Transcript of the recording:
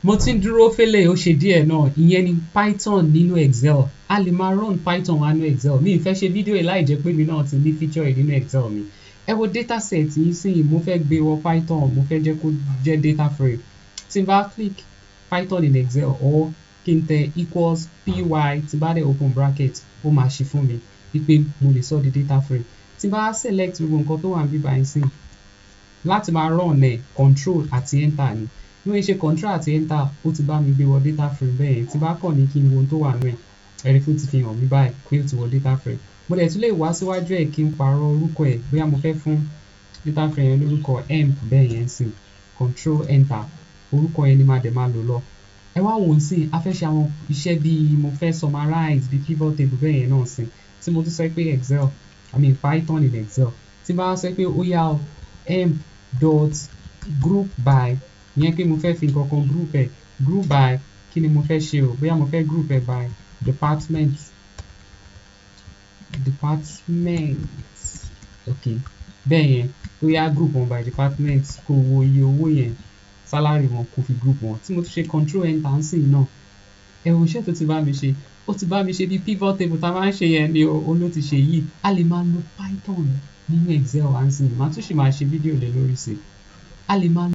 mo ti ń dúró fẹ́lẹ̀ ó ṣe díẹ̀ náà, ìyẹn ni Python nínú Excel. A lè máa run Python wá nínú Excel. Mi ì fẹ́ ṣe fídíò yìí láì jẹ́ pé mi náà ti ní feature yìí nínú Excel mi. Ẹ wo dataset yìí sí, mo fẹ́ gbé wọ Python, mo fẹ́ jẹ́ kó jẹ́ data frame. Tí n bá click Python in Excel or kí n tẹ equals py tí n bá dẹ̀ open bracket, ó máa ṣí fún mi wípé mo lè sọ di data frame. Tí n bá select gbogbo nǹkan tó wà níbí báyìí sí, láti máa run ẹ̀ control àti enter ni. Bí wọ́n ṣe control àti enter, ó ti bá mi gbé wọ data frame bẹ́ẹ̀ yẹn. Tí bá kàn ní kí n wo ohun tó wà nínú ẹ̀, ẹ̀rí fún ti fi hàn mí báyìí pé ó ti wọ data frame. Mo dẹ̀ tún lè wá síwájú ẹ̀ kí n pààrọ̀ orúkọ ẹ̀, bóyá mo fẹ́ fún data frame yẹn lórúkọ emp bẹ́ẹ̀ yẹn sí, control enter, orúkọ yẹn ni màá dẹ̀ máa lò lọ. Ẹ wá wò ó sí, a fẹ́ ṣe àwọn iṣẹ́ bí mo fẹ́ summarize bí pivot table bẹ́ẹ̀ yẹn náà sí. Tí mo tún sọ pé Python in Excel. Tí bá sọ pé ó yá o emp dot group by, ìyẹn pé mo fẹ́ fi nǹkan kan group ẹ̀, group by kí ni mo fẹ́ ṣe o, bóyá mo fẹ́ group ẹ̀ by department, okay, bẹ́ẹ̀ yẹn, ó yá group wọn by department, kó wo iye owó yẹn, salary wọn kó fi group wọn. Tí mo tún ṣe control enter ń sìn náà, ẹ wo iṣẹ́ tó ti bá mi ṣe, ó ti bá mi ṣe bí pivot table tá a máa ń ṣe yẹn ni ó ló ti ṣe yìí. A lè máa lo Python nínú Excel à ń sìn, màá tún ṣì máa ṣe fídíò lé lórí sí. A lè máa